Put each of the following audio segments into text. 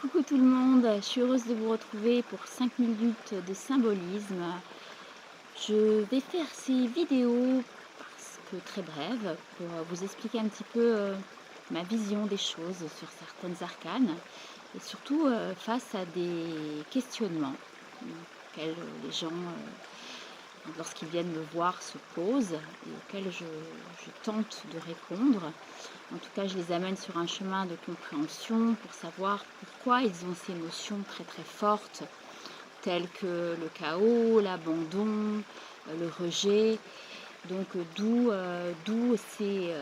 Coucou tout le monde, je suis heureuse de vous retrouver pour 5 minutes de symbolisme. Je vais faire ces vidéos parce que très brèves pour vous expliquer un petit peu ma vision des choses sur certaines arcanes et surtout face à des questionnements auxquels les gens lorsqu'ils viennent me voir, se posent et auxquels je tente de répondre. En tout cas, je les amène sur un chemin de compréhension pour savoir pourquoi ils ont ces notions très très fortes, telles que le chaos, l'abandon, le rejet. Donc d'où ces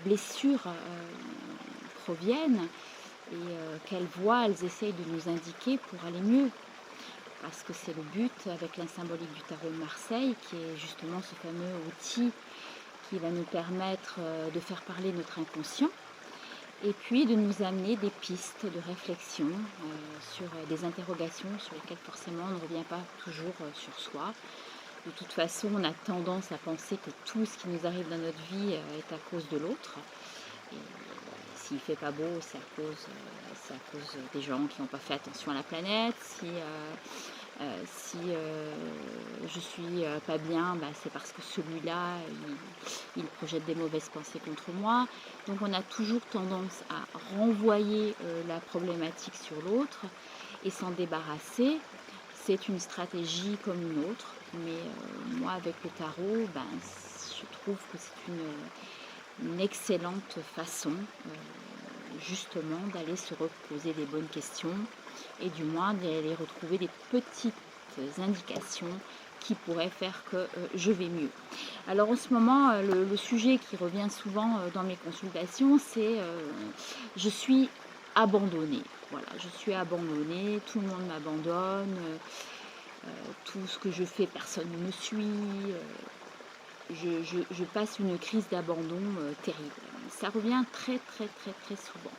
blessures proviennent et quelle voie elles essayent de nous indiquer pour aller mieux. Parce que c'est le but avec la symbolique du tarot de Marseille, qui est justement ce fameux outil qui va nous permettre de faire parler notre inconscient et puis de nous amener des pistes de réflexion sur des interrogations sur lesquelles forcément on ne revient pas toujours sur soi. De toute façon, on a tendance à penser que tout ce qui nous arrive dans notre vie est à cause de l'autre. Et s'il ne fait pas beau, c'est à cause des gens qui n'ont pas fait attention à la planète. Si je suis pas bien, bah, c'est parce que celui-là, il projette des mauvaises pensées contre moi. Donc on a toujours tendance à renvoyer la problématique sur l'autre et s'en débarrasser. C'est une stratégie comme une autre, mais moi avec le tarot, ben, je trouve que c'est une excellente façon justement d'aller se reposer des bonnes questions et du moins d'aller retrouver des petites indications qui pourraient faire que je vais mieux. Alors en ce moment, le sujet qui revient souvent dans mes consultations, c'est je suis abandonnée. Voilà, je suis abandonnée, tout le monde m'abandonne, tout ce que je fais, personne ne me suit. Je passe une crise d'abandon terrible. Ça revient très très très très souvent.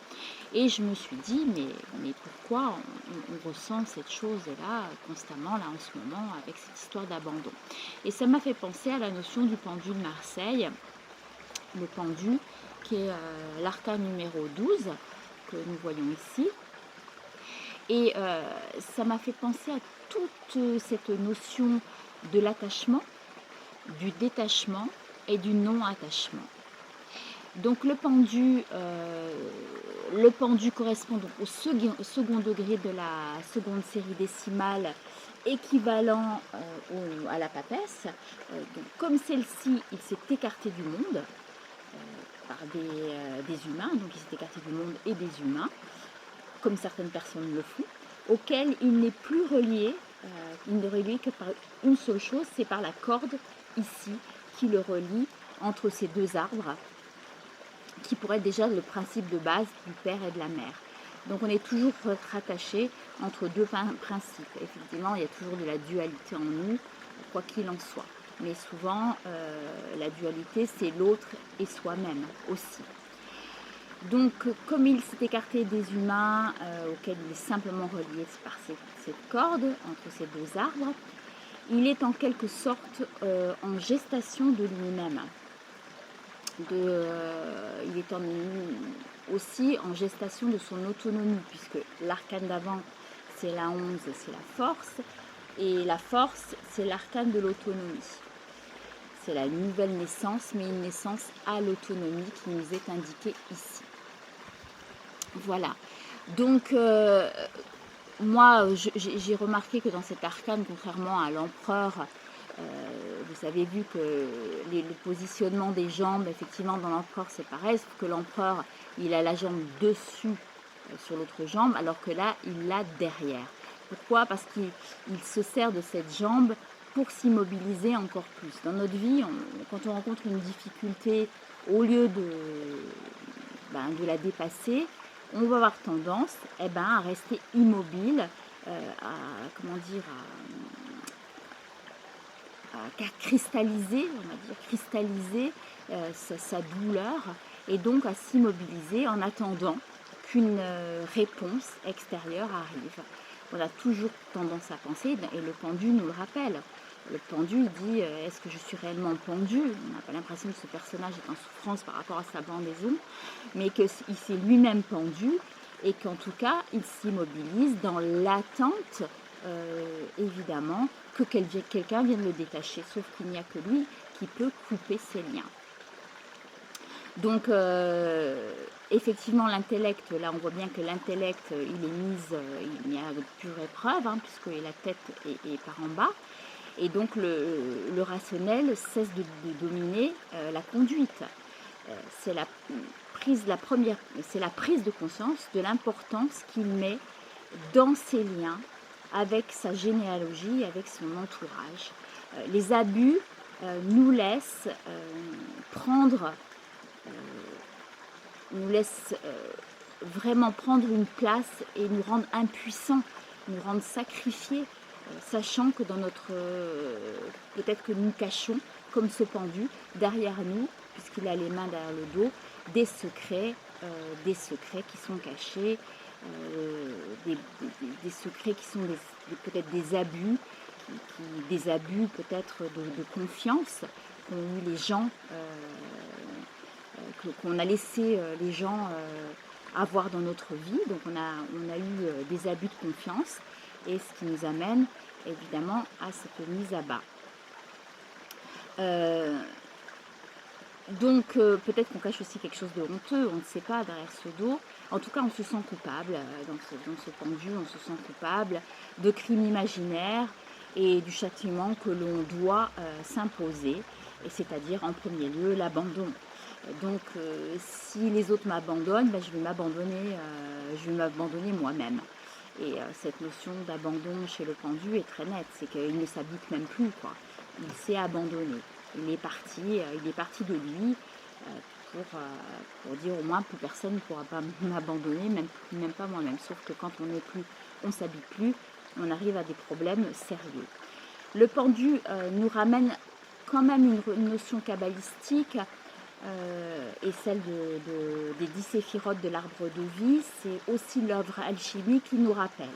Et je me suis dit, mais pourquoi on ressent cette chose-là constamment, là en ce moment, avec cette histoire d'abandon. Et ça m'a fait penser à la notion du pendu de Marseille, le pendu qui est l'arcane numéro 12 que nous voyons ici. Et ça m'a fait penser à toute cette notion de l'attachement, du détachement et du non-attachement. Donc le pendu correspond donc au second degré de la seconde série décimale, équivalent à la papesse. Donc comme celle-ci, il s'est écarté du monde par des humains, donc il s'est écarté du monde et des humains, comme certaines personnes le font, auquel il n'est plus relié, il n'est relié que par une seule chose, c'est par la corde ici qui le relie entre ces deux arbres, qui pourrait être déjà le principe de base du père et de la mère. Donc on est toujours rattaché entre deux principes. Effectivement, il y a toujours de la dualité en nous, quoi qu'il en soit. Mais souvent, la dualité, c'est l'autre et soi-même aussi. Donc, comme il s'est écarté des humains, auxquels il est simplement relié par cette corde, entre ces deux arbres, il est en quelque sorte en gestation de lui-même. Il est aussi en gestation de son autonomie, puisque l'arcane d'avant, c'est la 11, c'est la force, et la force, c'est l'arcane de l'autonomie. C'est la nouvelle naissance, mais une naissance à l'autonomie qui nous est indiquée ici. Voilà. Donc, moi, j'ai remarqué que dans cet arcane, contrairement à l'empereur, vous avez vu que le positionnement des jambes, effectivement, dans l'empereur, c'est pareil, sauf que l'empereur, il a la jambe dessus sur l'autre jambe, alors que là, il l'a derrière. Pourquoi? Parce qu'il se sert de cette jambe pour s'immobiliser encore plus. Dans notre vie, quand on rencontre une difficulté, au lieu de la dépasser, on va avoir tendance à rester immobile, à cristalliser, on va dire, cristalliser sa douleur et donc à s'immobiliser en attendant qu'une réponse extérieure arrive. On a toujours tendance à penser, et le pendu nous le rappelle. Le pendu, il dit est-ce que je suis réellement pendu? On n'a pas l'impression que ce personnage est en souffrance par rapport à sa pendaison, mais qu'il s'est lui-même pendu et qu'en tout cas, il s'immobilise dans l'attente, évidemment, que quelqu'un vienne le détacher, sauf qu'il n'y a que lui qui peut couper ses liens. Donc, effectivement, l'intellect, là, on voit bien que l'intellect, il est mis, il y a de pure épreuve, hein, puisque la tête est par en bas. Et donc, le rationnel cesse de dominer la conduite. C'est la prise de conscience de l'importance qu'il met dans ses liens avec sa généalogie, avec son entourage. Les abus nous laissent prendre vraiment prendre une place et nous rendre impuissants, nous rendre sacrifiés, sachant que dans notre... peut-être que nous cachons, comme ce pendu, derrière nous, puisqu'il a les mains derrière le dos, des secrets qui sont cachés, des secrets qui sont peut-être des abus, des abus peut-être de confiance qu'ont eu les gens, qu'on a laissé les gens avoir dans notre vie. Donc on a eu des abus de confiance, et ce qui nous amène évidemment à cette mise à bas. Donc peut-être qu'on cache aussi quelque chose de honteux, on ne sait pas, derrière ce dos. En tout cas, on se sent coupable dans ce pendu, on se sent coupable de crimes imaginaires et du châtiment que l'on doit s'imposer, et c'est-à-dire en premier lieu l'abandon. Donc si les autres m'abandonnent, ben, je vais m'abandonner moi-même. Et cette notion d'abandon chez le pendu est très nette, c'est qu'il ne s'habite même plus, quoi. Il s'est abandonné. Il est parti de lui pour dire au moins plus personne ne pourra pas m'abandonner, même pas moi-même. Sauf que quand on ne s'habite plus, on arrive à des problèmes sérieux. Le pendu nous ramène quand même une notion kabbalistique, et celle des 10 séphirotes de l'arbre de vie. C'est aussi l'œuvre alchimique qui nous rappelle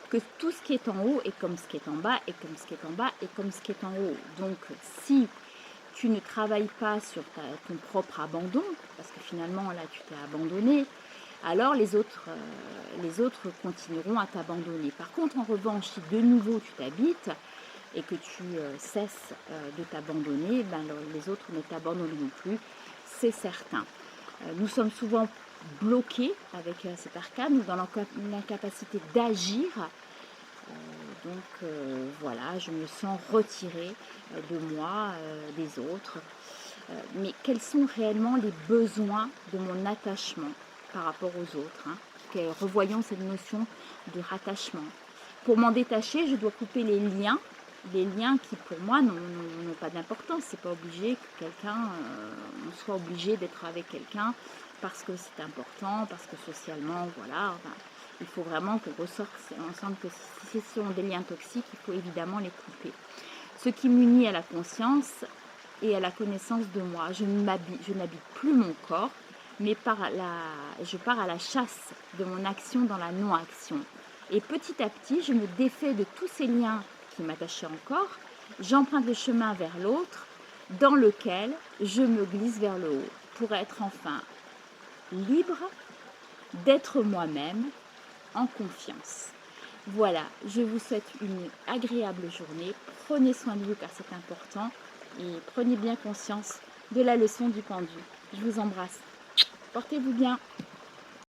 que tout ce qui est en haut est comme ce qui est en bas, et comme ce qui est en bas est comme ce qui est en haut. Donc si tu ne travailles pas sur ton propre abandon, parce que finalement là tu t'es abandonné, alors les autres continueront à t'abandonner. Par contre, en revanche, si de nouveau tu t'habites et que tu cesses de t'abandonner, ben, les autres ne t'abandonneront plus, c'est certain. Nous sommes souvent bloqués avec cet arcane, dans l'incapacité d'agir. Donc voilà, je me sens retirée de moi, des autres. Mais quels sont réellement les besoins de mon attachement par rapport aux autres, hein? Revoyons cette notion de rattachement. Pour m'en détacher, je dois couper les liens qui pour moi n'ont pas d'importance. C'est pas obligé que on soit obligé d'être avec quelqu'un parce que c'est important, parce que socialement, voilà. Enfin, il faut vraiment qu'on ressorte ensemble que si ce sont des liens toxiques, il faut évidemment les couper. Ce qui m'unit à la conscience et à la connaissance de moi. Je n'habite plus mon corps, mais je pars à la chasse de mon action dans la non-action. Et petit à petit, je me défais de tous ces liens qui m'attachaient encore. J'emprunte le chemin vers l'autre, dans lequel je me glisse vers le haut, pour être enfin libre d'être moi-même, en confiance. Voilà, je vous souhaite une agréable journée. Prenez soin de vous car c'est important, et prenez bien conscience de la leçon du pendu. Je vous embrasse. Portez-vous bien.